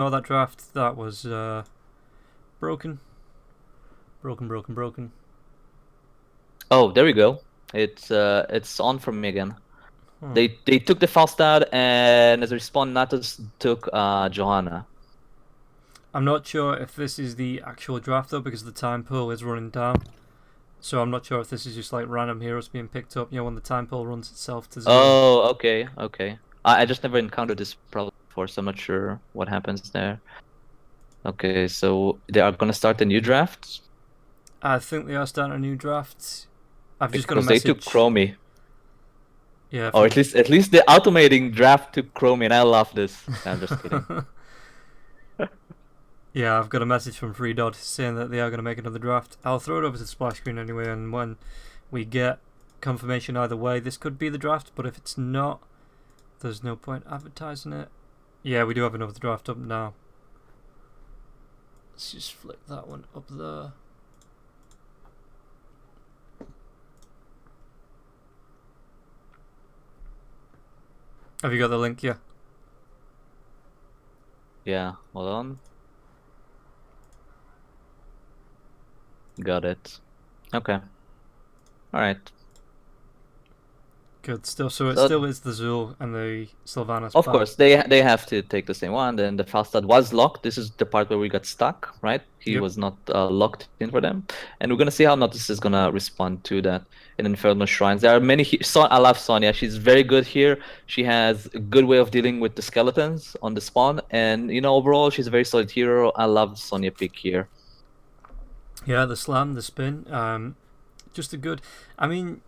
Oh, that draft, that was broken. Broken. Oh, there we go. It's on for me again. Hmm. They took the Falstad, and as a response, Natus took Johanna. I'm not sure if this is the actual draft though, because the time pool is running down. So I'm not sure if this is just like random heroes being picked up. When the time pool runs itself to zero. Oh, okay. I just never encountered this problem before, so I'm not sure what happens there. Okay, so they are gonna start a new draft I think they are starting a new draft. I've just got a because they took message. Chromie, Yeah, or from. at least the automating draft took Chromie, and I love this. No, I'm just kidding. Yeah, I've got a message from FreeDod saying that they are going to make another draft. I'll throw it over to the splash screen anyway, and when we get confirmation either way, this could be the draft, but if it's not, there's no point advertising it. Yeah, we do have another draft up now. Let's just flick that one up there. Have you got the link? Yeah. Yeah, hold on. Got it. Okay. All right. Good stuff. So it So still is the Zul and the Sylvanas of pack. course they have to take the same one. Then the Falstad was locked. This is the part where we got stuck, right? He Yep. was not locked in for them, and we're gonna see how Natus is gonna respond to that in Infernal Shrines. There are many. I love Sonya. She's very good here. She has a good way of dealing with the skeletons on the spawn, and overall she's a very solid hero. I love Sonya pick here. Yeah, the slam, the spin. Just a good. I mean,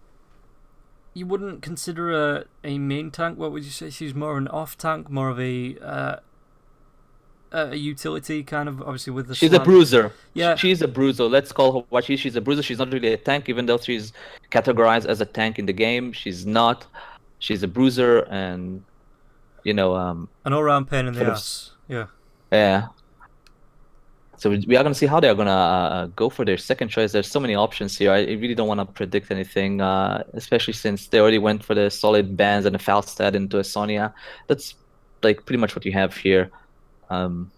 you wouldn't consider a main tank. What would you say? She's more of an off tank, more of a utility kind of. Obviously with the She's a slam. bruiser. Yeah, She's a bruiser. Let's call her what she is. She's a bruiser. She's not really a tank, even though she's categorized as a tank in the game. She's not. She's a bruiser, and an all-round pain in the sort of ass. Yeah. yeah. So we are gonna see how they are gonna go for their second choice. There's so many options here. I really don't want to predict anything, especially since they already went for the solid bans and a Falstad into a Sonya. That's like pretty much what you have here. Um,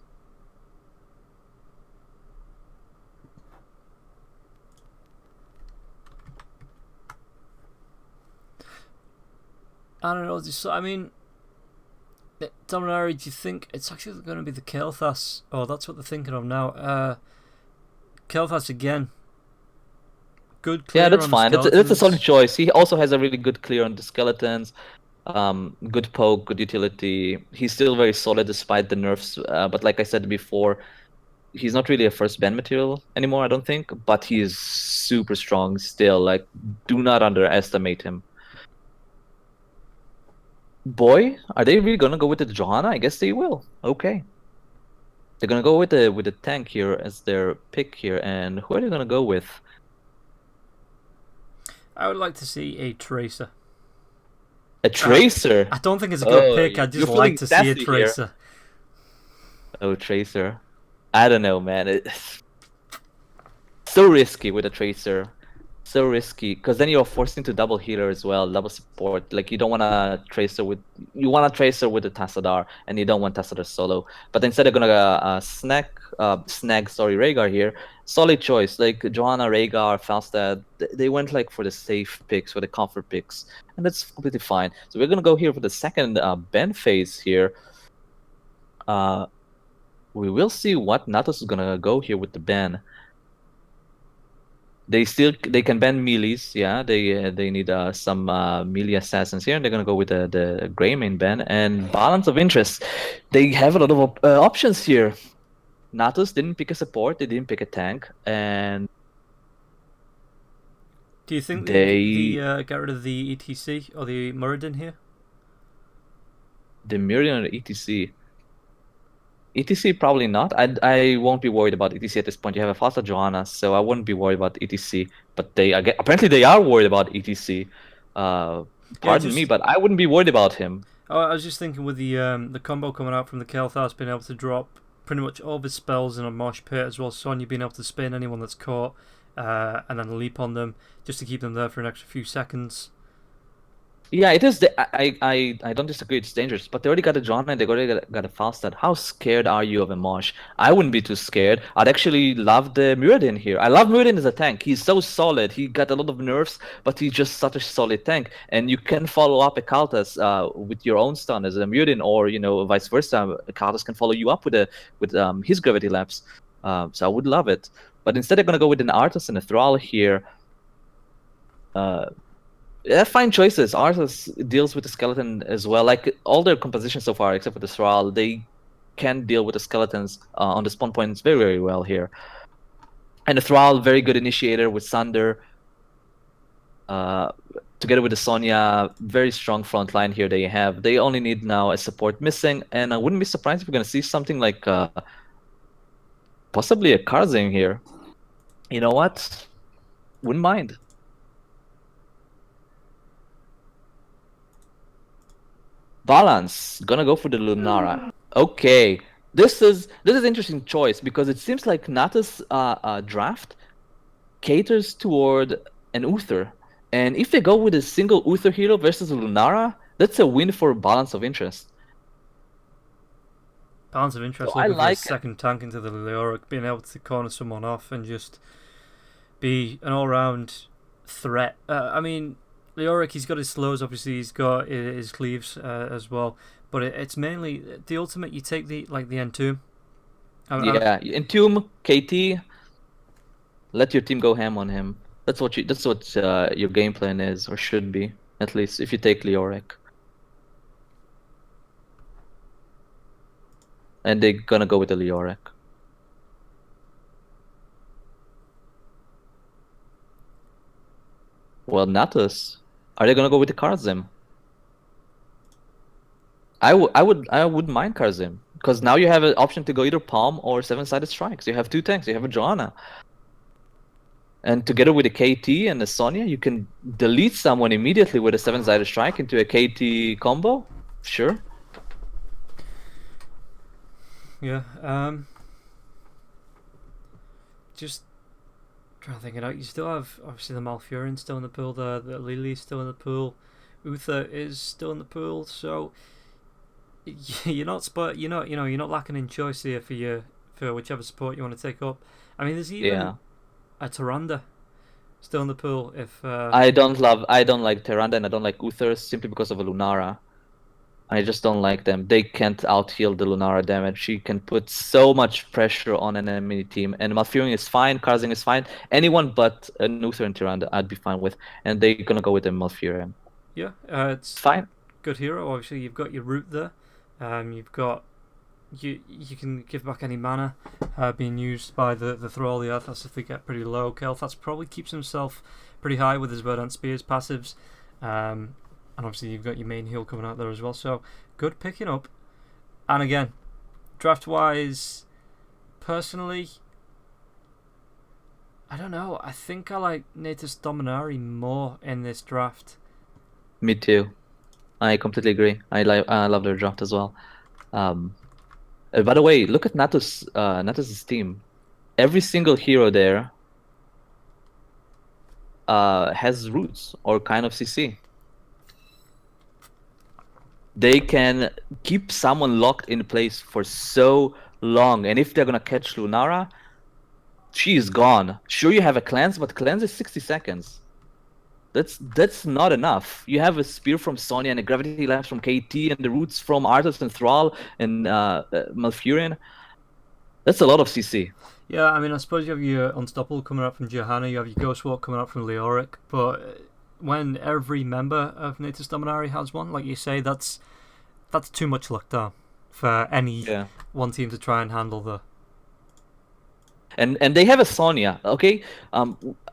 I don't know. I mean, Dominari, do you think it's actually going to be the Kael'thas? Oh, that's what they're thinking of now. Kael'thas again. Good yeah, clear that's on the fine. That's a solid skeletons. choice. He also has a really good clear on the skeletons. Good poke, good utility. He's still very solid despite the nerfs. But like I said before, he's not really a first ban material anymore, I don't think. But he is super strong still. Like, do not underestimate him. Boy, are they really gonna go with the Johanna? I guess they will. Okay. They're gonna go with the tank here as their pick here, and who are they gonna go with? I would like to see a Tracer. A Tracer. I don't think it's a good Oh, pick. I you're just like feeling to see a sassy here. Tracer. Oh, Tracer. I don't know, man. It's so risky with a Tracer. So risky, because then you're forced into double healer as well, double support. Like you don't want to tracer with, you want to tracer with the Tassadar, and you don't want Tassadar solo. But instead, they're gonna snag, sorry, Rhaegar here. Solid choice, like Johanna, Rhaegar, Falstad. They went like for the safe picks, for the comfort picks, and that's completely fine. So we're gonna go here for the second ban phase here. We will see what Natus is gonna go here with the ban. They can ban melees, yeah. They need some melee assassins here, and they're gonna go with the gray main ban and balance of interest. They have a lot of options here. Natus didn't pick a support, they didn't pick a tank, and Do you think they get rid of the ETC or the Muradin here? the Miriam etc. ETC probably not. I won't be worried about ETC at this point. You have a faster Johanna, so I wouldn't be worried about ETC. But apparently they are worried about ETC. Pardon me, but I wouldn't be worried about him. Oh, I was just thinking with the combo coming out from the Kael'thas being able to drop pretty much all of his spells in a mosh pit, as well as Sonya being able to spin anyone that's caught and then leap on them just to keep them there for an extra few seconds. Yeah, it is. I don't disagree. It's dangerous, but they already got a John and they already got a Falstad. How scared are you of a Mosh? I wouldn't be too scared. I'd actually love the Muradin here. I love Muradin as a tank. He's so solid. He got a lot of nerfs, but he's just such a solid tank. And you can follow up a Kaltas with your own stun as a Muradin, or vice versa. Kaltas can follow you up with his gravity lapse. So I would love it. But instead, they're gonna go with an Arthas and a Thrall here. Yeah, fine choices. Arthas deals with the skeleton as well. Like all their compositions so far, except for the Thrall, they can deal with the skeletons on the spawn points very, very well here. And the Thrall, very good initiator with Sunder. Together with the Sonya, very strong front line here they have. They only need now a support missing, and I wouldn't be surprised if we're going to see something like possibly a Karzim here. You know what? Wouldn't mind. Balance, gonna go for the Lunara. Okay, this is interesting choice because it seems like Natus draft caters toward an Uther, and if they go with a single Uther hero versus a Lunara, that's a win for balance of interest. Balance of interest, So I looking for a like it. second tank into the Leoric, being able to corner someone off and just be an all-round threat. I mean, Leoric, he's got his slows, obviously he's got his cleaves as well, but it's mainly the ultimate. You take the Entomb. Yeah, Entomb, KT, let your team go ham on him. That's what your game plan is, or should be, at least if you take Leoric. And they're gonna go with the Leoric. Well, Natus, are they gonna go with the Karzim? I wouldn't mind Karzim because now you have an option to go either Palm or Seven-Sided Strikes. You have two tanks. You have a Joanna, and together with a KT and a Sonya, you can delete someone immediately with a Seven-Sided Strike into a KT combo. Sure. Yeah. Just trying to think it out. You still have obviously the Malfurion still in the pool. The Lily's still in the pool. Uther is still in the pool. So you're not you're not lacking in choice here for whichever support you want to take up. I mean, there's even a Tyrande still in the pool. If I don't like Tyrande and I don't like Uther simply because of a Lunara. I just don't like them. They can't out-heal the Lunara damage. She can put so much pressure on an enemy team. And Malfurion is fine, Karzing is fine. Anyone but an Uther and Tyrande I'd be fine with. And they're gonna go with the Malfurion. Yeah, it's fine. Good hero. Obviously, you've got your root there. You've got you can give back any mana being used by the Thrall. The Earthas if they get pretty low. Kel'Thas probably keeps himself pretty high with his Verdant Spears passives. And obviously you've got your main heal coming out there as well. So good picking up. And again, draft wise, personally, I don't know. I think I like Natus Dominari more in this draft. Me too. I completely agree. I love their draft as well. By the way, look at Natus's team. Every single hero there has roots or kind of CC. They can keep someone locked in place for so long, and if they're gonna catch Lunara, she is gone. Sure, you have a cleanse, but cleanse is 60 seconds. That's not enough. You have a spear from Sonya and a gravity lapse from KT and the roots from Arthas and Thrall and Malfurion. That's a lot of CC. Yeah, I mean, I suppose you have your Unstoppable coming up from Johanna, you have your Ghost Walk coming up from Leoric, but when every member of Natus Dominari has one, like you say, that's too much lockdown for any one team to try and handle the. And they have a Sonya, okay?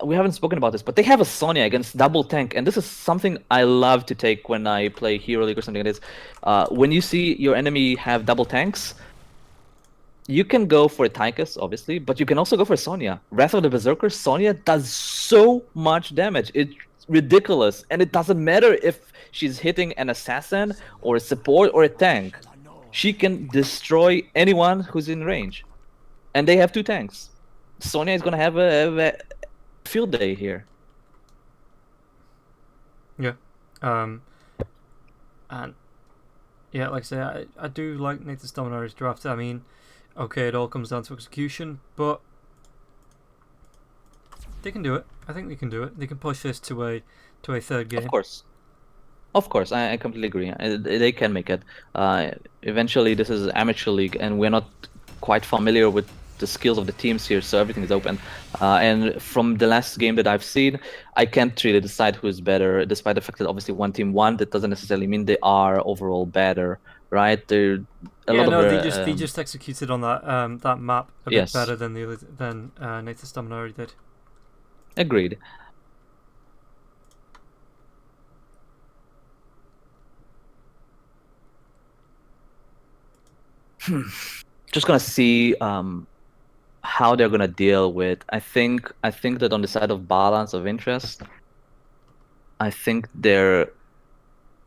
We haven't spoken about this, but they have a Sonya against double tank, and this is something I love to take when I play Hero League or something like this. When you see your enemy have double tanks, you can go for a Tychus, obviously, but you can also go for a Sonya. Wrath of the Berserker, Sonya does so much damage. It's ridiculous, and it doesn't matter if she's hitting an assassin or a support or a tank. She can destroy anyone who's in range. And they have two tanks. Sonya is gonna have a field day here. Yeah. And yeah, like I say, I do like Natus Dominari's draft. I mean, okay, it all comes down to execution, but they can do it. I think they can do it. They can push this to a third game. Of course, I completely agree. They can make it. Eventually, this is amateur league, and we're not quite familiar with the skills of the teams here, so everything is open. And from the last game that I've seen, I can't really decide who is better, despite the fact that obviously one team won. That doesn't necessarily mean they are overall better, right? They're they just executed on that map a bit better than Natus Dominari did. Agreed. Just gonna see how they're gonna deal with. I think that on the side of balance of interest, I think their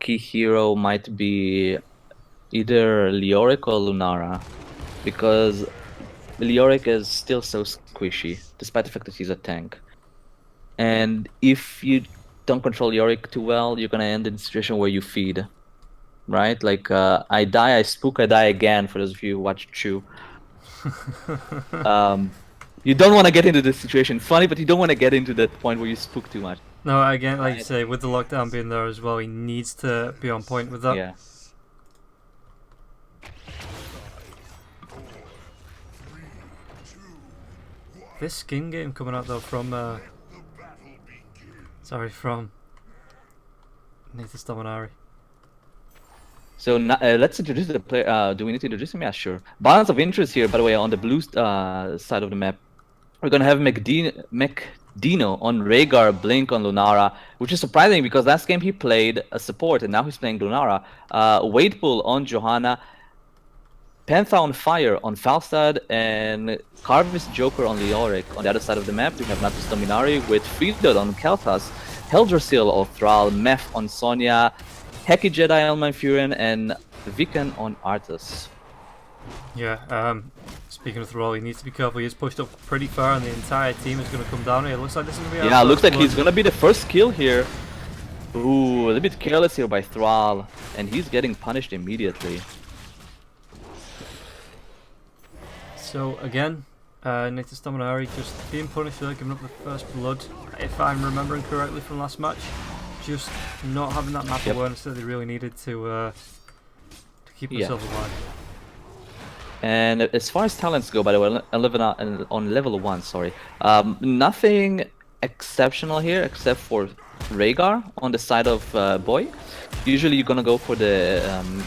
key hero might be either Leoric or Lunara, because Leoric is still so squishy, despite the fact that he's a tank. And if you don't control Leoric too well, you're gonna end in a situation where you feed. Right? Like, I die, I spook, I die again, for those of you who watch Chew. You don't want to get into this situation. Funny, but you don't want to get into that point where you spook too much. No, again, like you say, with the lockdown being there as well, he needs to be on point with that. Yeah. This skin game coming out though from Natus Dominari. So let's introduce the player. Do we need to introduce him? Yeah, sure. Balance of interest here, by the way, on the blue side of the map. We're gonna have Mecdino on Rhaegar, Blink on Lunara, which is surprising because last game he played a support and now he's playing Lunara. Wadepool on Johanna, Panther on Fire on Falstad, and Carvis Joker on Leoric. On the other side of the map, we have Natus Dominari with Freedot on Kel'Thas, Heldrasil on Thrall, Meph on Sonya, Heki Jedi on Manfurion, and Viken on Arthas. Yeah, speaking of Thrall, he needs to be careful. He's pushed up pretty far and the entire team is going to come down here. It looks like this is going to be it looks like he's going to be the first kill here. Ooh, a little bit careless here by Thrall, and he's getting punished immediately. So again, Natus Dominari just being punished there, giving up the first blood. If I'm remembering correctly from last match, just not having that map awareness that they really needed to keep themselves alive. And as far as talents go, by the way, on level 1, sorry, nothing exceptional here except for Rhaegar on the side of Boy. Usually you're gonna go for the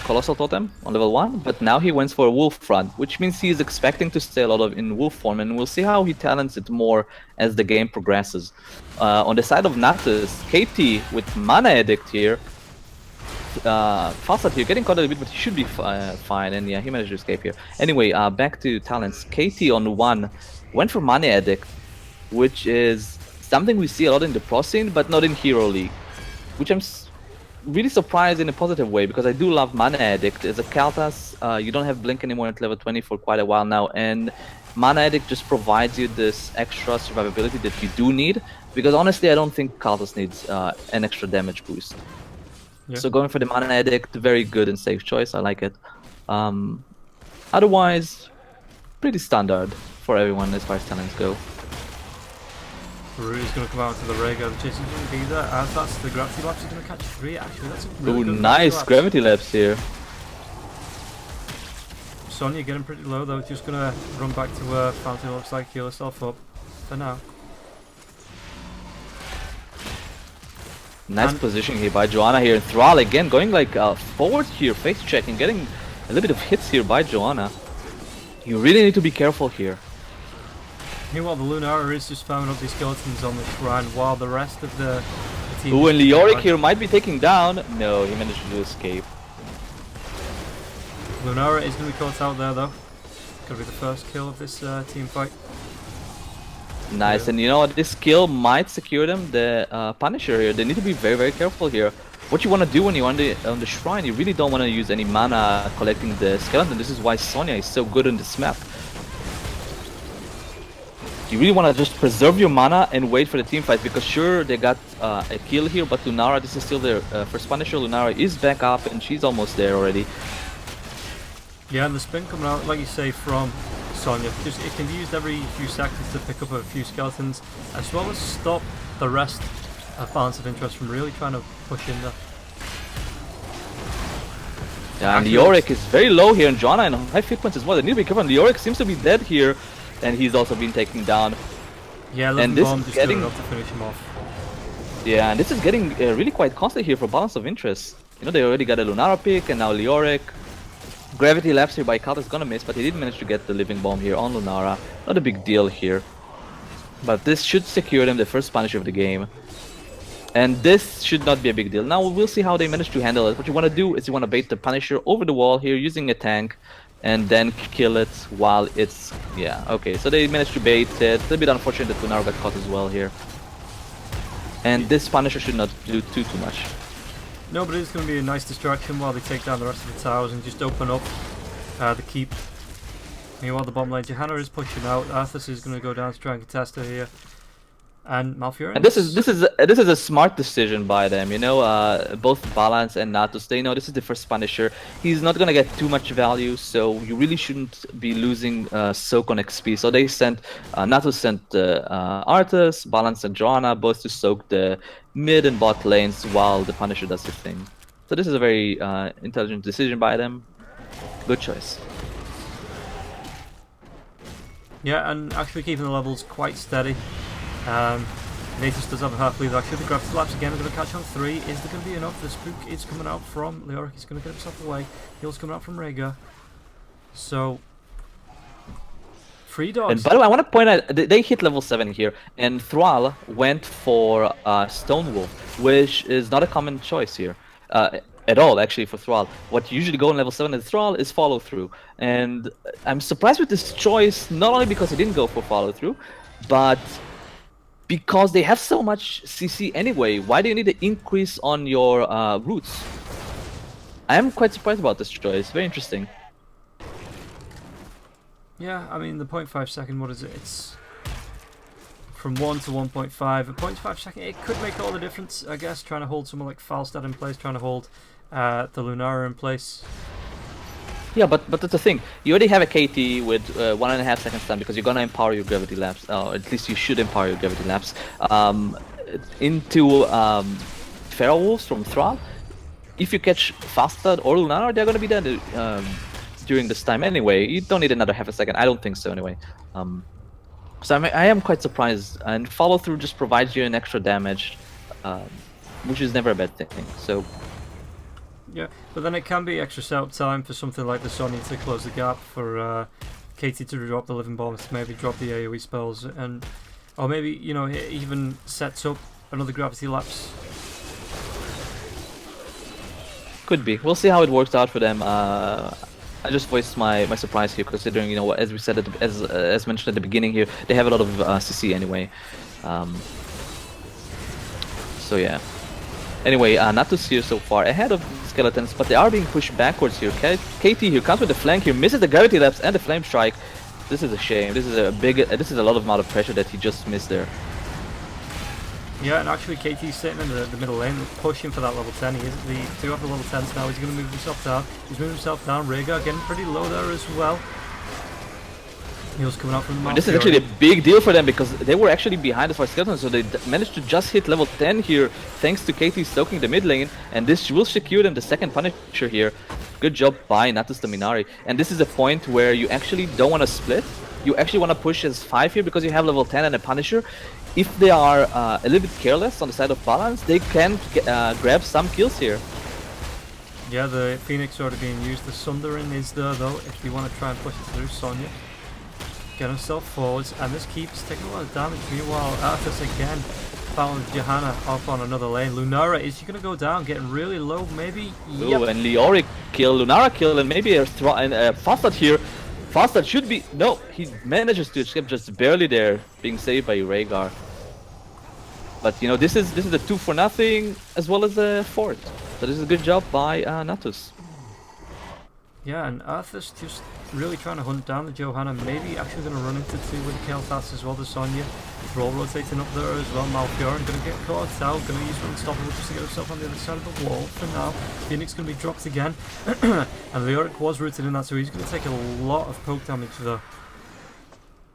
Colossal Totem on level 1, but now he went for a Wolf Front, which means he's expecting to stay a lot in Wolf form, and we'll see how he talents it more as the game progresses. On the side of Natus, KT with Mana Addict here, Falstad here, getting caught a little bit, but he should be fine, and yeah, he managed to escape here. Anyway, back to talents. KT on 1 went for Mana Addict, which is something we see a lot in the Pro scene, but not in Hero League, which I'm really surprised in a positive way, because I do love Mana Addict. As a Kel'Thas, you don't have Blink anymore at level 20 for quite a while now, and Mana Addict just provides you this extra survivability that you do need, because honestly I don't think Kel'Thas needs an extra damage boost. Yeah. So going for the Mana Addict, very good and safe choice, I like it. Otherwise, pretty standard for everyone as far as talents go. Rudy's going to come out to the Rhaegar, the chasing going to be there, as that's the Gravity Lapse, he's going to catch 3 actually, that's a really good nice Gravity Lapse here. Sonya getting pretty low though, just going to run back to her fountain, looks like, heal herself up for now. Nice position here by Johanna here, and Thrall again going like forward here, face checking, getting a little bit of hits here by Johanna. You really need to be careful here. Meanwhile, the Lunara is just farming up these skeletons on the shrine, while the rest of the team... Ooh, and Leoric here might be taking down. No, he managed to escape. Lunara is going to be caught out there though. Going to be the first kill of this team fight. Nice, and you know what? This kill might secure them the Punisher here. They need to be very, very careful here. What you want to do when you're on the shrine, you really don't want to use any mana collecting the skeleton. This is why Sonya is so good on this map. You really want to just preserve your mana and wait for the team fight, because sure, they got a kill here, but Lunara, this is still their first Punisher. Lunara is back up and she's almost there already. Yeah, and the spin coming out, like you say, from Sonya, just it can be used every few seconds to pick up a few skeletons, as well as stop the rest of Balance of Interest from really trying to push in there. Yeah, and Leoric is very low here, and Joanna in high frequency as well. They need to be careful. Leoric seems to be dead here, and he's also been taken down. Yeah, and this is getting enough to finish him off. Yeah, and this is getting really quite costly here for Balance of Interest. You know, they already got a Lunara pick, and now Leoric. Gravity Lapse here by Kalt is gonna miss, but he did manage to get the Living Bomb here on Lunara. Not a big deal here. But this should secure them the first Punisher of the game. And this should not be a big deal. Now we'll see how they manage to handle it. What you want to do is you want to bait the Punisher over the wall here using a tank, and then kill it while it's... yeah, okay, so they managed to bait it. It's a bit unfortunate that Lunara got caught as well here. And this Punisher should not do too much. No, but it's going to be a nice distraction while they take down the rest of the towers and just open up the keep. Meanwhile, the bottom lane, Johanna is pushing out. Arthas is going to go down to try and contest her here. And Malfurion. And this is a smart decision by them, you know. Both Balance and Natus, they know this is the first Punisher. He's not gonna get too much value, so you really shouldn't be losing soak on XP. So they sent Natus sent Arthas, Balance and Joanna both to soak the mid and bot lanes while the Punisher does his thing. So this is a very intelligent decision by them. Good choice. Yeah, and actually keeping the levels quite steady. Natus does have a half bleed. Actually, the Gravity Lapse again are going to catch on 3. Is there going to be enough? The Spook is coming out from Leoric. He's going to get himself away. Heal's coming out from Rhaegar. So, 3 dogs. And by the way, I want to point out they hit level 7 here, and Thrall went for Stonewolf, which is not a common choice here. At all, actually, for Thrall. What you usually go on level 7 as Thrall is follow through. And I'm surprised with this choice, not only because he didn't go for follow through, but because they have so much CC anyway. Why do you need to increase on your roots? I am quite surprised about this choice. Very interesting. Yeah, I mean, the 0.5 second, what is it? It's from 1 to 1.5. A 0.5 second, it could make all the difference, I guess, trying to hold someone like Falstad in place, trying to hold the Lunara in place. Yeah, but that's the thing. You already have a KT with 1.5 seconds time because you're gonna empower your Gravity Lapse. Or at least you should empower your Gravity Lapse. Into Feral Wolves from Thrall. If you catch Falstad or Lunara, they're gonna be dead during this time anyway. You don't need another half a second. I don't think so anyway. So I am quite surprised. And follow through just provides you an extra damage, which is never a bad thing. So. Yeah, but then it can be extra setup time for something like the Sonya to close the gap, for Katie to drop the Living Bombs, to maybe drop the AoE spells, and or maybe, you know, it even sets up another Gravity Lapse. Could be. We'll see how it works out for them. I just voiced my surprise here, considering, you know, as we said as mentioned at the beginning here, they have a lot of CC anyway. So yeah. Anyway, Natus here so far ahead of Skeletons, but they are being pushed backwards here. KT here comes with the flank here, misses the Gravity Lapse and the Flame Strike. This is a shame. This is a lot of amount of pressure that he just missed there. Yeah, and actually KT's sitting in the middle lane, pushing for that level 10. He is the 2 of the level 10s now. He's going to move himself down. He's moving himself down. Rhaegar getting pretty low there as well. Heals coming out from the This is actually a big deal for them because they were actually behind as far as Skeletons, so they managed to just hit level 10 here thanks to KT soaking the mid lane, and this will secure them the second Punisher here. Good job by Natus Dominari. And this is a point where you actually don't want to split. You actually want to push as 5 here because you have level 10 and a Punisher. If they are a little bit careless on the side of Balance, they can grab some kills here. Yeah, the Phoenix already being used. The Sundering is there though, if you want to try and push it through. Sonya get himself forwards, and this keeps taking a lot of damage. Meanwhile, Arthas again found Johanna off on another lane. Lunara, is she going to go down, getting really low, maybe? Yep. Ooh, and Leoric kill, Lunara kill, and maybe Falstad here. Falstad should be... No, he manages to escape, just barely there, being saved by Rhaegar. But, you know, this is a 2 for nothing, as well as a fort. So this is a good job by Natus. Yeah, and Arthas just really trying to hunt down the Johanna. Maybe actually going to run into two with the Natus as well, the Sonya. Thrall rotating up there as well. Malfurion going to get caught out. Going to use Unstoppable just to get himself on the other side of the wall for now. Phoenix going to be dropped again. And Leoric was rooted in that, so he's going to take a lot of poke damage there.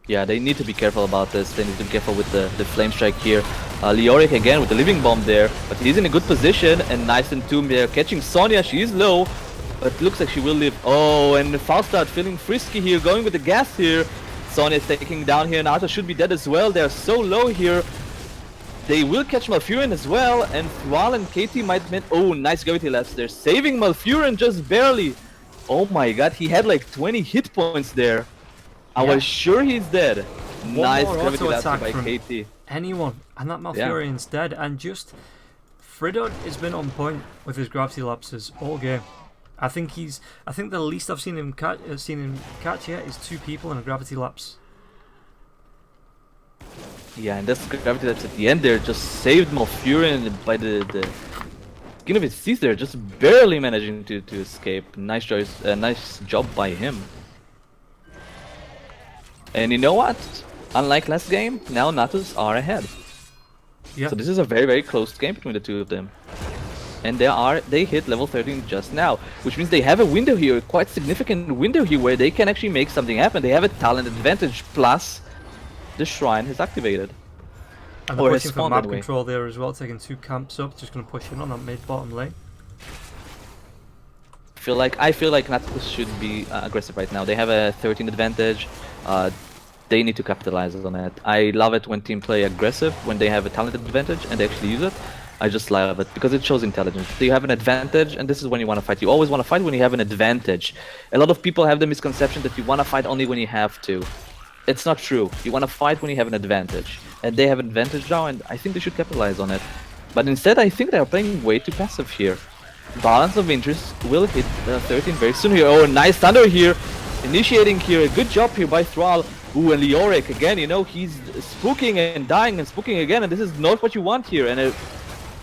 Yeah, they need to be careful about this. They need to be careful with the Flame Strike here. Leoric again with the Living Bomb there, but he's in a good position, and nice and Tomb there catching Sonya. She is low, but looks like she will live. Oh, and Falstad feeling frisky here, going with the gas here. Sonya is taking down here, Natus should be dead as well. They're so low here. They will catch Malfurion as well, and Thrall and KT might meet. Oh, nice gravity lapse there, saving Malfurion just barely. Oh my god, he had like 20 hit points there. I was sure he's dead. Nice gravity lapse by KT. Anyone, and that Malfurion's dead. And just Fridod has been on point with his gravity lapses all game. I think the least I've seen him catch yet is 2 people in a gravity lapse. Yeah, and that's gravity lapse at the end there just saved Malfurion by the skin of his teeth there, just barely managing to escape. Nice choice, nice job by him. And you know what? Unlike last game, now Natus are ahead. Yeah. So this is a very, very close game between the two of them. And they hit level 13 just now, which means they have a window here, quite significant window here, where they can actually make something happen. They have a talent advantage, plus the shrine is activated. And they're pushing for map control there as well, taking 2 camps up, just going to push in on that mid-bottom lane. I feel like Natus should be aggressive right now. They have a 13 advantage. They need to capitalize on it. I love it when team play aggressive, when they have a talent advantage and they actually use it. I just love it because it shows intelligence. You have an advantage, and this is when you want to fight. You always want to fight when you have an advantage. A lot of people have the misconception that you want to fight only when you have to. It's not true. You want to fight when you have an advantage. And they have an advantage now, and I think they should capitalize on it. But instead, I think they are playing way too passive here. Balance of interest will hit 13 very soon here. Oh, nice thunder here. Initiating here. A good job here by Thrall. Ooh, and Leoric again, you know, he's spooking and dying and spooking again, and this is not what you want here. And a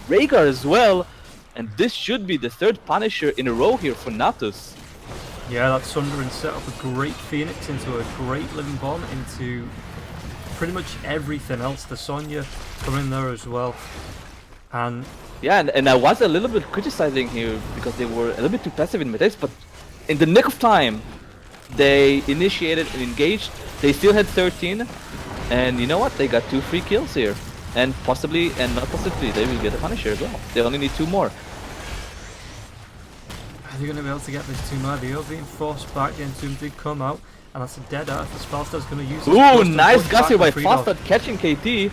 Rhaegar as well. And this should be the 3rd Punisher in a row here for Natus. Yeah, that Sundering set up a great Phoenix into a great Living Bomb into pretty much everything else. The Sonya coming in there as well. And yeah, and I was a little bit criticizing here because they were a little bit too passive in mid-ace, but in the nick of time, they initiated and engaged. They still had 13, and you know what? They got 2 free kills here. And possibly, and not possibly, they will get a Punisher as well. They only need 2 more. Are they going to be able to get this 2 more? They are being forced back. The Entomb did come out, and that's a dead Earth. Falstad's going to use it. Ooh, nice guess here by Falstad catching KT.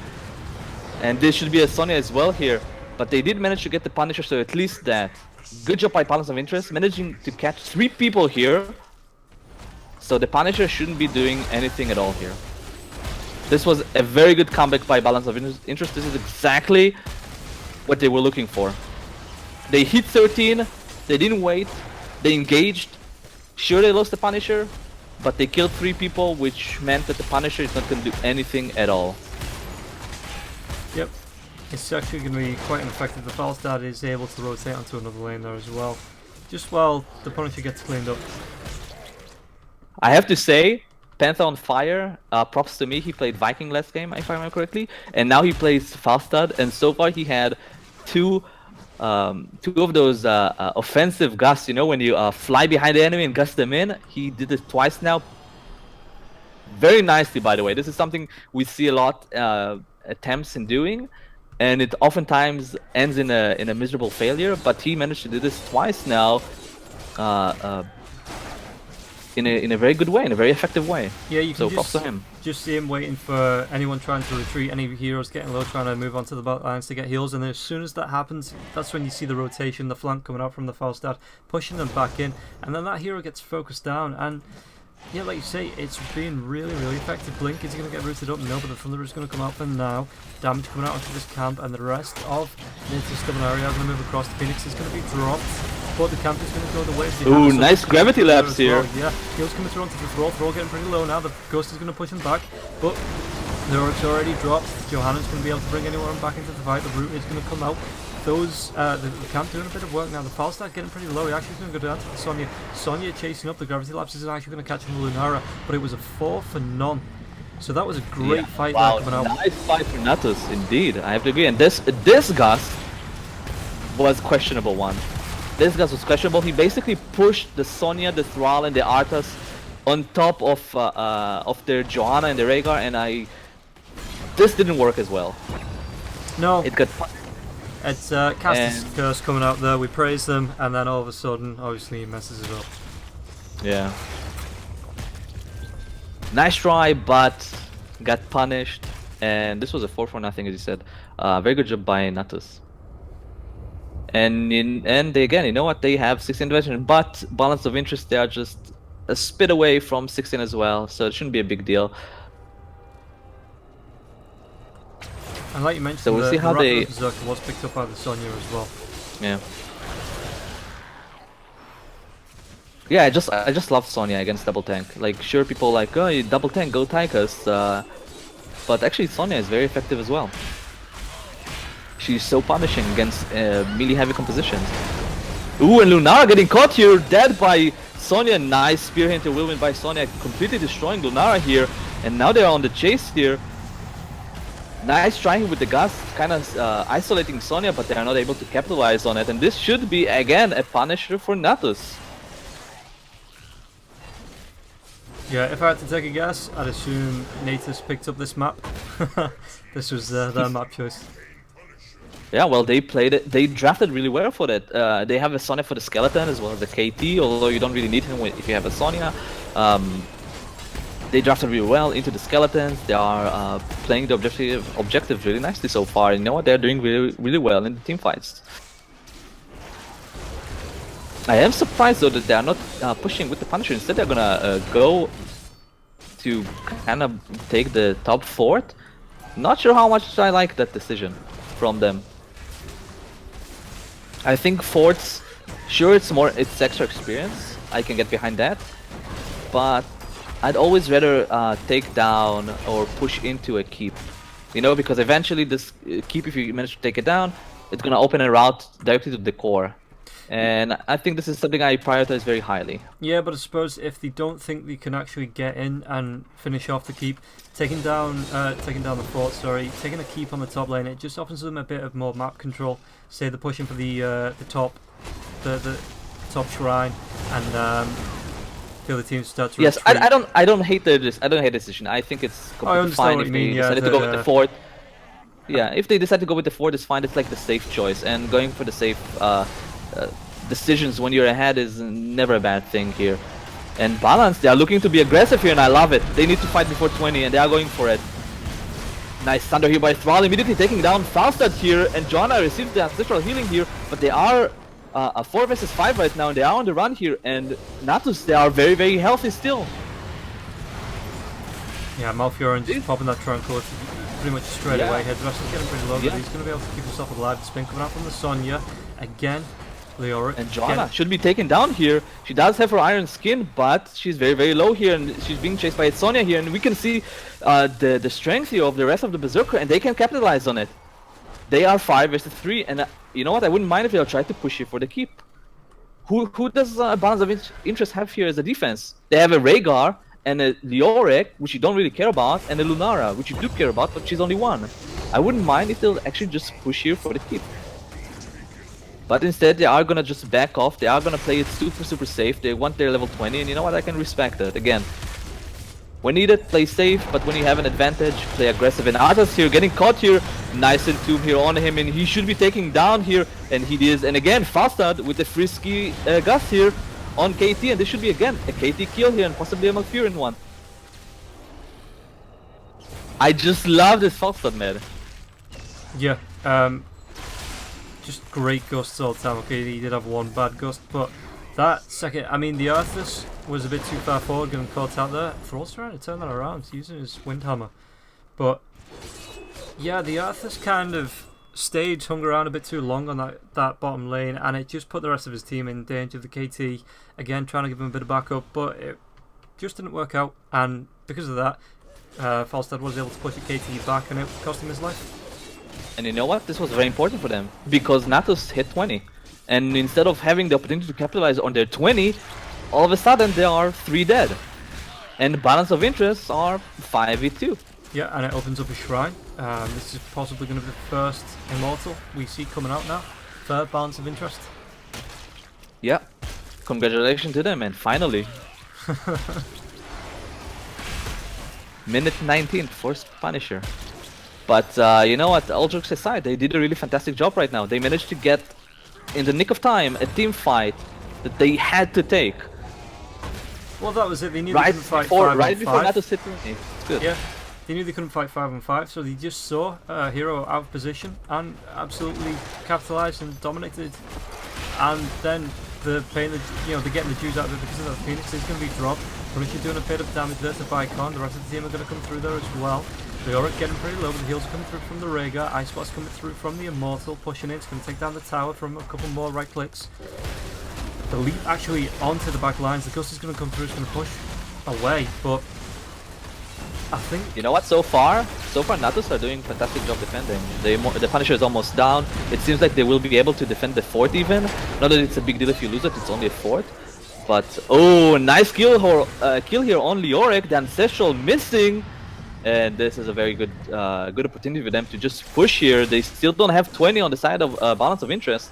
And this should be a Sonya as well here. But they did manage to get the Punisher, so at least that. Good job by Balance of Interest, managing to catch 3 people here. So the Punisher shouldn't be doing anything at all here. This was a very good comeback by Balance of Interest. This is exactly what they were looking for. They hit 13, they didn't wait, they engaged. Sure, they lost the Punisher, but they killed 3 people, which meant that the Punisher is not going to do anything at all. Yep. It's actually going to be quite ineffective. The Falstad is able to rotate onto another lane there as well, just while the Punisher gets cleaned up. I have to say, Panther on fire, props to me. He played Viking last game, if I remember correctly, and now he plays Falstad, and so far he had two of those offensive gusts, you know, when you fly behind the enemy and gust them in. He did it twice now. Very nicely, by the way. This is something we see a lot attempts in doing, and it oftentimes ends in a miserable failure, but he managed to do this twice now. In a very good way, in a very effective way. Yeah, you can props to him. Just see him waiting for anyone trying to retreat, any heroes getting low, trying to move onto the back lines to get heals, and then as soon as that happens, that's when you see the rotation, the flank coming out from the Falstad, pushing them back in, and then that hero gets focused down, and yeah, like you say, it's been really, really effective. Blink, is he going to get rooted up? No, but the Thunder is going to come out for now. Damage coming out onto this camp, and the rest of Natus Dominari are going to move across. The Phoenix is going to be dropped, but the camp is going to go the way. Ooh, nice gravity lapse here. Well. Yeah, heals coming through onto the Thrall. Thrall getting pretty low now. The Ghost is going to push him back, but the Oric's already dropped. Johanna's going to be able to bring anyone back into the fight. The Root is going to come out. those the camp doing a bit of work now. The Falstad getting pretty low. He actually is going to go down to the Sonya. Sonya chasing up. The Gravity Lapses is actually going to catch him the Lunara, but it was a 4 for none. So that was a great fight there coming out. Nice fight for Natus, indeed. I have to agree. And this gust was questionable one. This gust was questionable. He basically pushed the Sonya, the Thrall, and the Arthas on top of their Johanna and the Rhaegar, and this didn't work as well. No. It got. It's Castus' curse coming out there. We praise them, and then all of a sudden, obviously, he messes it up. Yeah. Nice try, but got punished, and this was a 4 for nothing, as you said. Very good job by Natus. And again, you know what? They have 16 division, but balance of interest, they are just a spit away from 16 as well, so it shouldn't be a big deal. And like you mentioned, so we'll see how the Berserker was picked up by the Sonya as well. Yeah. Yeah, I just love Sonya against double tank. Like, sure, people like, oh, you double tank, go Tychus, but actually Sonya is very effective as well. She's so punishing against melee heavy compositions. Ooh, and Lunara getting caught here, dead by Sonya. Nice spear into whirlwind by Sonya, completely destroying Lunara here, and now they're on the chase here. Nice trying with the gust, kind of isolating Sonya, but they are not able to capitalize on it, and this should be again a punisher for Natus. Yeah, if I had to take a guess, I'd assume Natus picked up this map. This was their map choice. Yeah, well, they played it. They drafted really well for that. They have a Sonya for the skeleton as well as the KT, although you don't really need him if you have a Sonya. They drafted really well into the skeletons. They are playing the objective really nicely so far. You know what? They're doing really well in the team fights. I am surprised though that they are not pushing with the Punisher. Instead, they're gonna go to kind of take the top fort. Not sure how much I like that decision from them. I think forts, sure, it's extra experience. I can get behind that, but I'd always rather take down or push into a keep. You know, because eventually this keep, if you manage to take it down, it's gonna open a route directly to the core. And I think this is something I prioritize very highly. Yeah, but I suppose if they don't think they can actually get in and finish off the keep, taking down the fort, taking a keep on the top lane, it just offers them a bit of more map control. Say they're pushing for the top shrine, and the other teams start to retreat. I don't hate the decision. I think it's completely fine if they decided to go with the fort. Yeah, if they decide to go with the fort, it's fine. It's like the safe choice, and going for the safe decisions when you're ahead is never a bad thing here. And Balance, they are looking to be aggressive here, and I love it. They need to fight before 20, and they are going for it. Nice thunder here by Thrall, immediately taking down Falstad here, and Johanna receives the ancestral healing here, but they are a 4 versus 5 right now, and they are on the run here, and Natus, they are very healthy still. Yeah, Malfiorin just popping that Tranquil pretty much straight away. Headrush is getting pretty low, but he's going to be able to keep himself alive. The spin coming out from the Sonya. Again, Leoric. And Johanna should be taken down here. She does have her iron skin, but she's very low here, and she's being chased by Sonya here, and we can see the strength here of the rest of the Berserker, and they can capitalize on it. They are 5 versus 3, and you know what? I wouldn't mind if they'll try to push here for the keep. Who does Balance of Interest have here as a defense? They have a Rhaegar and a Leoric, which you don't really care about, and a Lunara, which you do care about, but she's only 1. I wouldn't mind if they'll actually just push here for the keep. But instead, they are gonna just back off. They are gonna play it super safe. They want their level 20, and you know what? I can respect that. Again, when needed, play safe, but when you have an advantage, play aggressive. And Arthas here getting caught here. Nice entomb here on him, and he should be taking down here, and he is. And again, Falstad with the frisky gust here on KT, and this should be again a KT kill here, and possibly a Malfurion one. I just love this Falstad, man. Yeah, just great gusts all the time. Okay, he did have one bad gust, but that second, I mean, the Arthas was a bit too far forward, getting caught out there. Thrall's trying to turn that around, he's using his Windhammer. But yeah, the Arthas kind of hung around a bit too long on that bottom lane, and it just put the rest of his team in danger. The KT, again, trying to give him a bit of backup, but it just didn't work out, and because of that, Falstad was able to push the KT back, and it cost him his life. And you know what? This was very important for them because Natus hit 20. And instead of having the opportunity to capitalize on their 20, all of a sudden they are 3 dead. And the balance of interests are 5v2. Yeah, and it opens up a shrine. This is possibly going to be the first immortal we see coming out now. Third balance of interest. Yeah. Congratulations to them, and finally. Minute 19, first Punisher. But you know what, all jokes aside, they did a really fantastic job right now. They managed to get, in the nick of time, a team fight that they had to take. Well, that was it. They knew Right they couldn't fight before, 5 right on before 5. Natus hit 20. It's good. Yeah, they knew they couldn't fight 5 on 5, so they just saw a hero out of position and absolutely capitalized and dominated. And then the pain that, you know, they're getting the juice out of it because of that Phoenix is going to be dropped. Punisher doing a bit of damage there to Vicon. The rest of the team are going to come through there as well. The Auric getting pretty low, but the heals are coming through from the Rhaegar. Ice Spot's coming through from the Immortal, pushing in. It's going to take down the tower from a couple more right clicks. The leap actually onto the back lines. The Gust is going to come through, it's going to push away, but I think... You know what, so far Natus are doing a fantastic job defending. The Punisher is almost down. It seems like they will be able to defend the fort even. Not that it's a big deal if you lose it, it's only a fort. But, oh, nice kill here on Leoric, the Ancestral missing. And this is a very good good opportunity for them to just push here. They still don't have 20 on the side of balance of interest.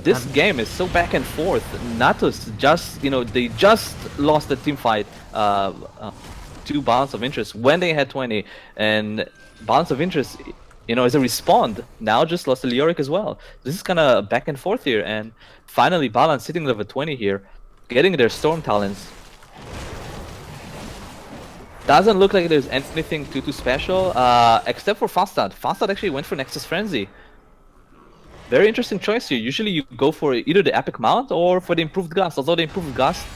This game is so back and forth. Natus just, you know, they just lost the team fight to balance of interest when they had 20, and balance of interest, you know, is a respawn. Now just lost the Leoric as well. This is kind of back and forth here, and finally balance sitting level 20 here, getting their storm talents. Doesn't look like there's anything too special, except for Fastad. Fastad actually went for Nexus Frenzy. Very interesting choice here. Usually you go for either the Epic Mount or for the Improved Gust. Although the Improved Gust,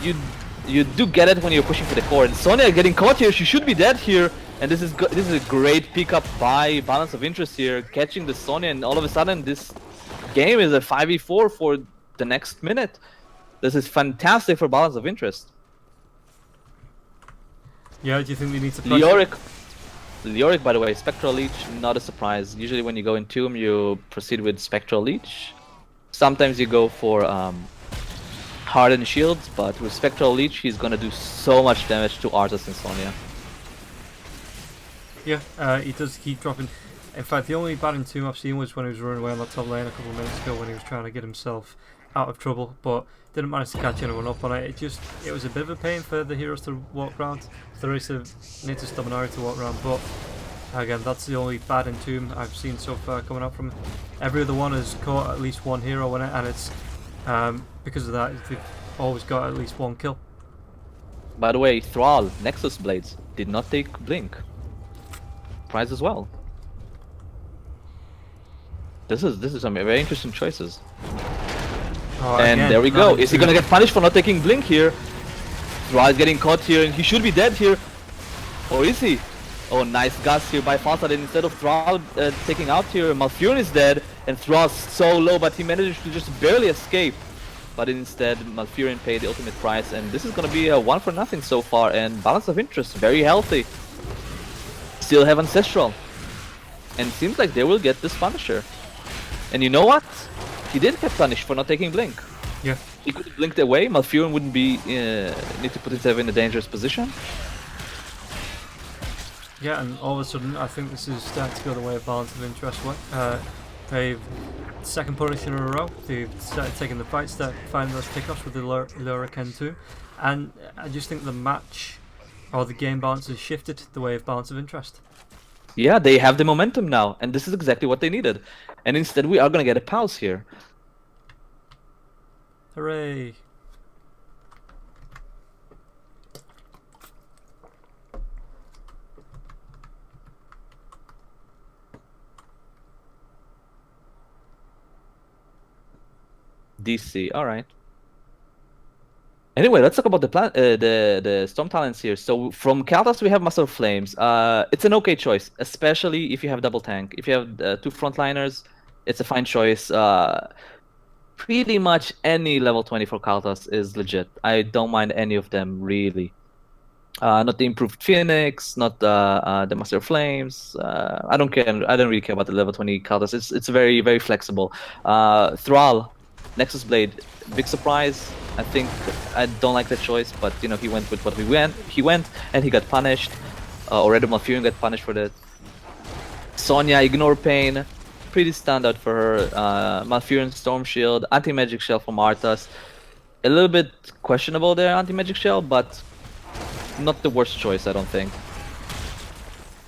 you do get it when you're pushing for the core. And Sonya getting caught here. She should be dead here. And this is a great pickup by balance of interest here, catching the Sonya. And all of a sudden, this game is a 5v4 for the next minute. This is fantastic for balance of interest. Yeah, do you think they need to Leoric, by the way, Spectral Leech, not a surprise. Usually when you go in Tomb, you proceed with Spectral Leech. Sometimes you go for Hardened Shields, but with Spectral Leech, he's gonna do so much damage to Arthas and Sonya. Yeah, he does keep dropping. In fact, the only bad in Tomb I've seen was when he was running away on that top lane a couple of minutes ago when he was trying to get himself out of trouble, but didn't manage to catch anyone up on it. It was a bit of a pain for the heroes to walk around, for the race of Natus Dominari to walk around, but again, that's the only bad in Tomb I've seen so far coming out from it. Every other one has caught at least one hero in it, and it's because of that, they've always got at least one kill. By the way, Thrall, Nexus Blades, did not take Blink. Prize as well. This is some very interesting choices. Oh, and again, there we go. Is he gonna get punished for not taking Blink here? Thrall is getting caught here, and he should be dead here. Or is he? Oh, nice gust here by Fastad. And instead of Thrall taking out here, Malfurion is dead, and Thrall's so low, but he managed to just barely escape. But instead, Malfurion paid the ultimate price, and this is gonna be a 1-for-0 so far. And balance of interest, very healthy. Still have Ancestral, and seems like they will get this Punisher. And you know what? He did get punished for not taking Blink. Yeah. He could have blinked away. Malfurion wouldn't be need to put himself in a dangerous position. Yeah, and all of a sudden, I think this is starting to go the way of balance of interest. They've second Punisher in a row. They've started taking the fight, started finding those pickups with the Leoric N2, and I just think the match or the game balance has shifted the way of balance of interest. Yeah, they have the momentum now, and this is exactly what they needed. And instead, we are gonna get a pause here. Hooray! DC, all right. Anyway, let's talk about the Storm Talents here. So from Kaltas, we have Master of Flames. It's an okay choice, especially if you have double tank. If you have 2 frontliners, it's a fine choice. pretty much any level 20 for Kaltas is legit. I don't mind any of them, really. Not the improved Phoenix, not the Master of Flames. I don't care. I don't really care about the level 20 Kaltas. It's very, very flexible. Thrall, Nexus Blade, big surprise. I think I don't like that choice, but you know, he went with what he went. He went and he got punished. Already Malfurion got punished for that. Sonya, Ignore Pain, pretty standard for her. Malfurion, Storm Shield, Anti-Magic Shell from Arthas. A little bit questionable there, Anti-Magic Shell, but not the worst choice, I don't think.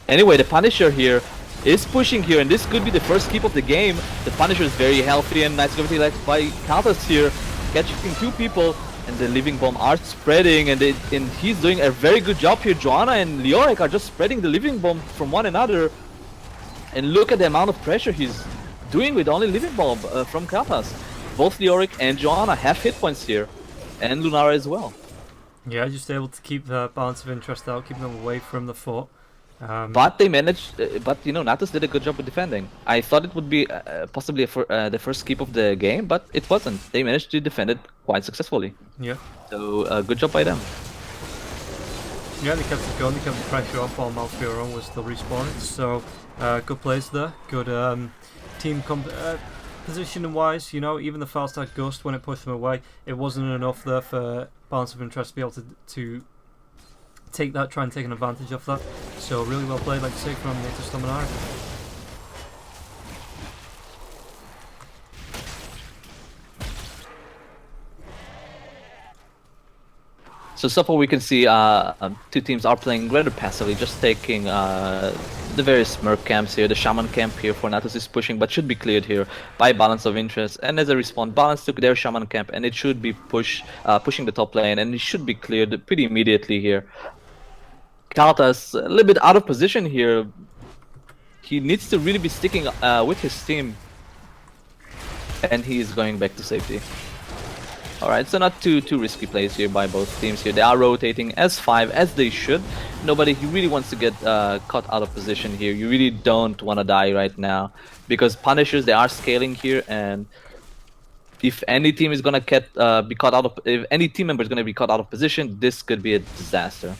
Anyway, the Punisher here is pushing here, and this could be the first keep of the game. The Punisher is very healthy and nice gravity left by Kaltas here, catching 2 people, and the Living Bomb are spreading, and he's doing a very good job here. Joanna and Leoric are just spreading the Living Bomb from one another. And look at the amount of pressure he's doing with only Living Bomb from Kaltas. Both Leoric and Joanna have hit points here, and Lunara as well. Yeah, just able to keep the balance of interest out, keeping them away from the fort. But they managed, but you know, Natus did a good job with defending. I thought it would be possibly the first keep of the game, but it wasn't. They managed to defend it quite successfully. Yeah. So, good job by them. Yeah, they kept it going, they kept the pressure off while Malfurion was still respawning, so good plays there, good team positioning wise, you know, even the Falstad Gust, when it pushed them away, it wasn't enough there for balance of interest to be able to take that, try and take an advantage of that, so really well played, like you say, from Natus Dominari. So far we can see 2 teams are playing rather passively, just taking the various Merc camps here. The Shaman camp here for Natus is pushing, but should be cleared here by balance of interest. And as a response, balance took their Shaman camp, and it should be pushing the top lane, and it should be cleared pretty immediately here. Kaltas a little bit out of position here. He needs to really be sticking with his team, and he is going back to safety. Alright, so not too risky plays here by both teams here. They are rotating as 5 as they should. Nobody really wants to get caught out of position here. You really don't want to die right now, because Punishers, they are scaling here, and if any team is gonna be caught out of, if any team member is gonna be caught out of position, this could be a disaster.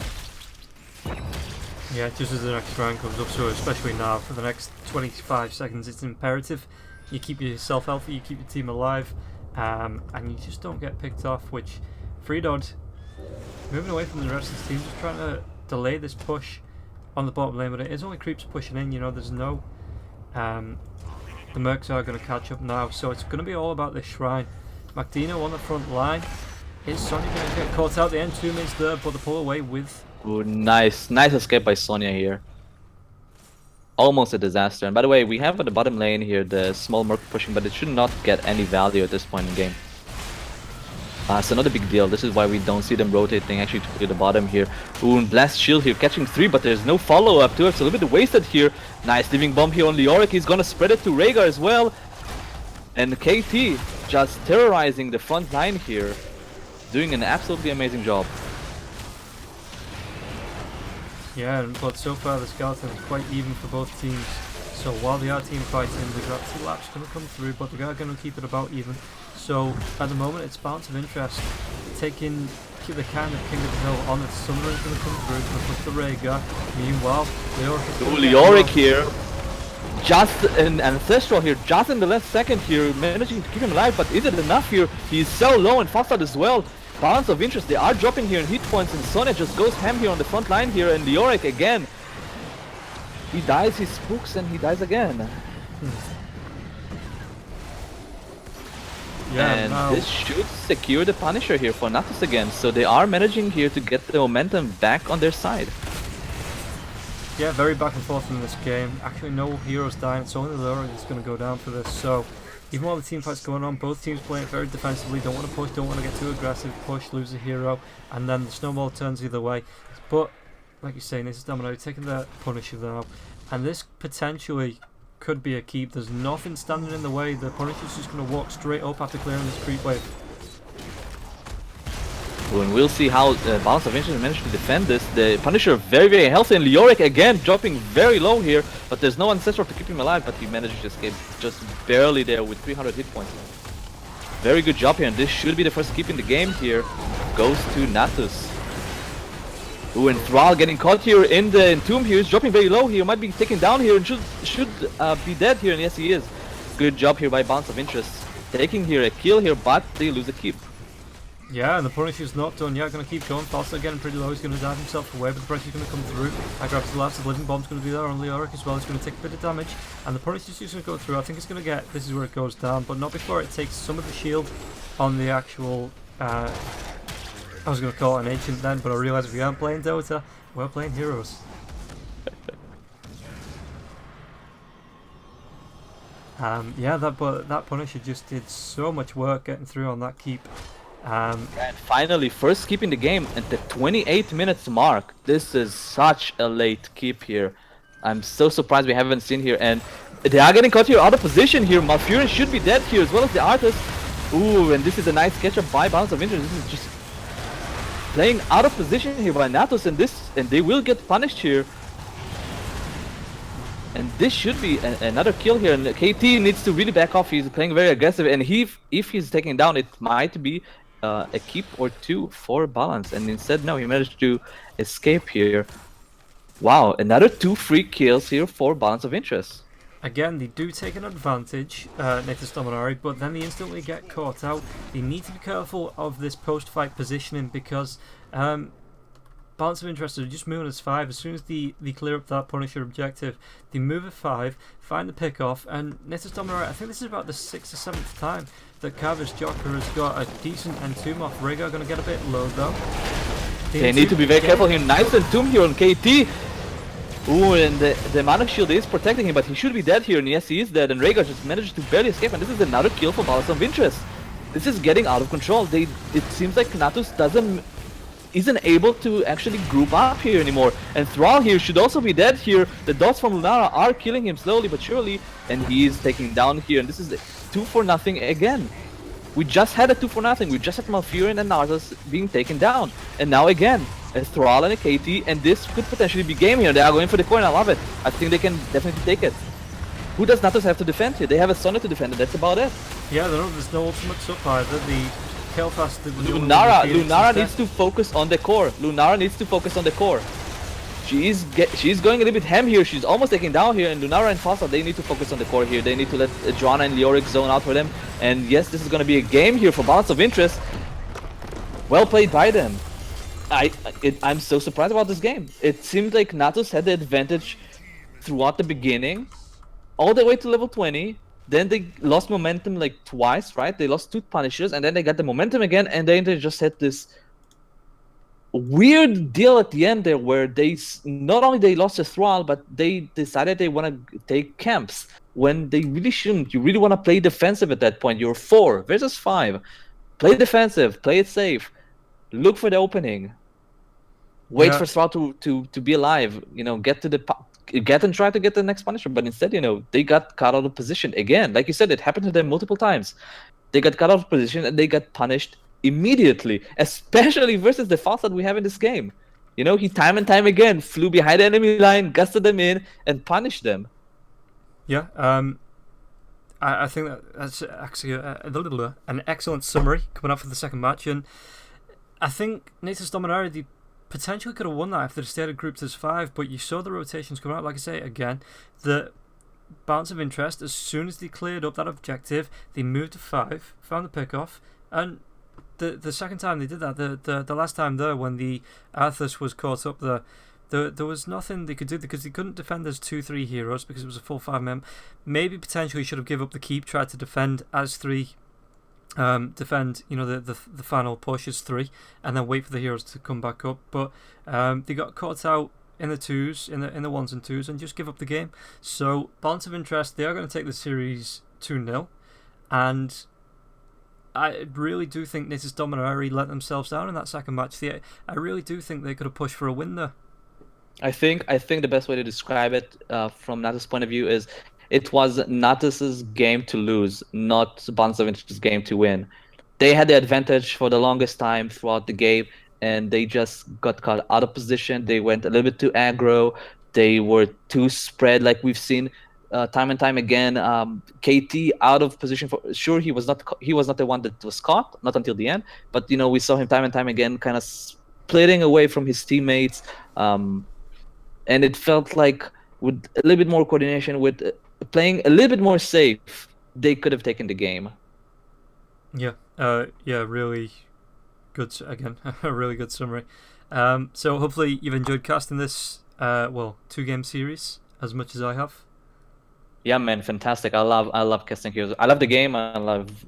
Yeah, just as the next round comes up, so especially now for the next 25 seconds, it's imperative you keep yourself healthy, you keep your team alive. And you just don't get picked off, which Freedod moving away from the rest of his team, just trying to delay this push on the bottom lane, but it is only creeps pushing in, you know, there's no the Mercs are going to catch up now, so it's going to be all about this shrine. Macdino on the front line. Is Sonya going to get caught out? The end 2 minutes there, but the pull away with... Ooh, nice escape by Sonya here. Almost a disaster. And by the way, we have at the bottom lane here the small Merc pushing, but it should not get any value at this point in the game. So not a big deal. This is why we don't see them rotating actually to the bottom here. Ooh, and Blast Shield here catching 3, but there's no follow-up to it. It's a little bit wasted here. Nice Living Bomb here on Leoric. He's gonna spread it to Rhaegar as well. And KT just terrorizing the front line here. Doing an absolutely amazing job. Yeah, but so far the skeleton is quite even for both teams. So while they are team fighting, the gravity lap's going to come through, but they are going to keep it about even. So at the moment, it's balance of interest. Taking the kind of King of the Hill on it. Sunderland's going to come through, going to push the Rhaegar. Meanwhile, Leoric here. Just an Ancestral here, just in the last second here, managing to keep him alive, but is it enough here? He's so low and Falstad as well. Balance of interest, they are dropping here in hit points, and Sonya just goes ham here on the front line here, and Leoric again. He dies, he spooks, and he dies again. Yeah, and this should secure the Punisher here for Natus again, so they are managing here to get the momentum back on their side. Yeah, very back and forth in this game. Actually, no heroes dying, it's only Leoric that's going to go down for this, so... Even while the team fight's going on, both teams playing very defensively, don't want to push, don't want to get too aggressive, push, lose a hero, and then the snowball turns either way. But, like you're saying, this is Dominari taking the Punisher now, and this potentially could be a keep. There's nothing standing in the way, the Punisher's just going to walk straight up after clearing this creep wave. And we'll see how Balance of Interest managed to defend this. The Punisher very healthy, and Leoric again dropping very low here, but there's no Ancestral to keep him alive, but he managed to escape just barely there with 300 hit points. Very good job here, and this should be the first keep in the game here. Goes to Natus. Ooh, and Thrall getting caught here in the entomb here. He's dropping very low here. Might be taken down here and should be dead here. And yes, he is. Good job here by Balance of Interest. Taking here a kill here, but they lose a keep. Yeah, and the Punisher's not done yet. Going to keep going. Falster getting pretty low. He's going to dive himself away, but the pressure's going to come through. I grabs the last. The Living Bomb's going to be there on Leoric as well. He's going to take a bit of damage, and the Punisher's just going to go through. I think it's going to get. This is where it goes down, but not before it takes some of the shield on the actual. I was going to call it an ancient then, but I realised we aren't playing Dota, we're playing Heroes. Yeah, that Punisher just did so much work getting through on that keep. And finally, first keep in the game at the 28 minutes mark. This is such a late keep here. I'm so surprised we haven't seen here, and they are getting caught here out of position here. Malfurion should be dead here as well as the Artist. Ooh, and this is a nice catch-up by Balance of Interest. This is just playing out of position here by Natus, and they will get punished here. And this should be another kill here, and KT needs to really back off. He's playing very aggressive, and if he's taken down, it might be a keep or two for Balance, and instead no, he managed to escape here. Wow, another 2 free kills here for Balance of Interest. Again, they do take an advantage, Natus Dominari, but then they instantly get caught out. They need to be careful of this post-fight positioning because Balance of Interest are just moving as 5. As soon as they clear up that Punisher objective, they move at 5, find the pick-off, and Natus Dominari, I think this is about the 6th or 7th time that Carver's Joker has got a decent entomb off. Rhaegar going to get a bit low though. They need to be very careful here. Nice entomb here on KT. Ooh, and the Mana Shield is protecting him, but he should be dead here, and yes, he is dead, and Rhaegar just managed to barely escape, and this is another kill for Balance of Interest. This is getting out of control. It seems like Natus isn't able to actually group up here anymore, and Thrall here should also be dead here. The dots from Lunara are killing him slowly but surely, and he is taking down here, and this is 2-0 again. We just had a 2-0. We just had Malfurion and Natus being taken down, and now again a Thrall and a KT, and this could potentially be game here. They are going for the coin. I love it. I think they can definitely take it. Who does Natus have to defend here? They have a Sonnet to defend, and that's about it. Yeah, there's no ultimates up either. The Kel'Thas... Lunara needs to focus on the core. Lunara needs to focus on the core. She's going a little bit ham here. She's almost taking down here, and Lunara and Falsa, they need to focus on the core here. They need to let Joanna and Leoric zone out for them. And yes, this is going to be a game here for Balance of Interest. Well played by them. I'm so surprised about this game. It seemed like Natus had the advantage throughout the beginning, all the way to level 20. Then they lost momentum like twice, right? They lost 2 Punishers, and then they got the momentum again, and then they just had this weird deal at the end there where they not only they lost a Thrall, but they decided they want to take camps when they really shouldn't. You really want to play defensive at that point. You're 4 versus 5. Play defensive, play it safe, look for the opening. Wait for Thrall to be alive, you know, get and try to get the next Punisher, but instead, you know, they got caught out of position again. Like you said, it happened to them multiple times. They got caught out of position and they got punished immediately, especially versus the False that we have in this game. You know, he time and time again flew behind the enemy line, gusted them in, and punished them. Yeah, I think that's actually an excellent summary coming up for the second match, and I think Natus Dominari, they potentially could have won that if they'd stayed grouped as 5, but you saw the rotations coming out. Like I say again, the Balance of Interest, as soon as they cleared up that objective, they moved to 5, found the pick-off, and the second time they did that, the last time there, when the Arthas was caught up there was nothing they could do because they couldn't defend as 2-3 heroes because it was a full 5-mem. Maybe potentially should have given up the keep, tried to defend as 3, defend, you know, the final push as 3, and then wait for the heroes to come back up. But they got caught out in the 2s, in the 1s and 2s, and just give up the game. So Balance of Interest, they are going to take the series 2-0, and I really do think Natus Dominari let themselves down in that second match. I really do think they could have pushed for a win there. I think the best way to describe it from Natus' point of view is it was Natus's game to lose, not Balance of Interest's game to win. They had the advantage for the longest time throughout the game, and they just got caught out of position. They went a little bit too aggro. They were too spread, like we've seen. time and time again. KT out of position for sure. He was not the one that was caught, not until the end. But we saw him time and time again, kind of splitting away from his teammates. And it felt like with a little bit more coordination, with playing a little bit more safe, they could have taken the game. Yeah. Really good. Again, a really good summary. So hopefully you've enjoyed casting this 2-game series as much as I have. Yeah, man, fantastic. I love casting heroes. I love the game. I love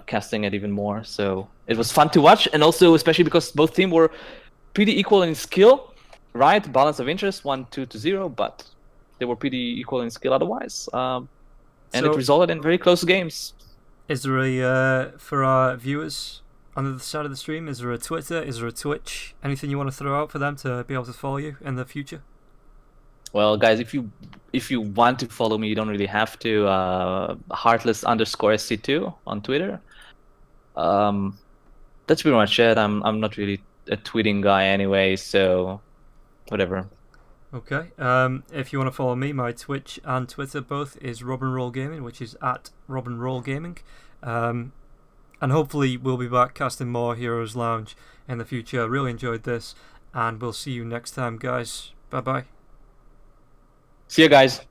casting it even more. So it was fun to watch, and also especially because both teams were pretty equal in skill, right? Balance of interest 1-2-0, but they were pretty equal in skill otherwise. And it resulted in very close games. Is there a for our viewers on the other side of the stream? Is there a Twitter? Is there a Twitch? Anything you want to throw out for them to be able to follow you in the future? Well, guys, if you want to follow me, you don't really have to. Heartless_SC2 on Twitter. That's pretty much it. I'm not really a tweeting guy anyway, so whatever. Okay. If you want to follow me, my Twitch and Twitter both is Robinroll Gaming, which is at Robinroll Gaming. And hopefully we'll be back casting more Heroes Lounge in the future. I really enjoyed this, and we'll see you next time, guys. Bye bye. See you guys.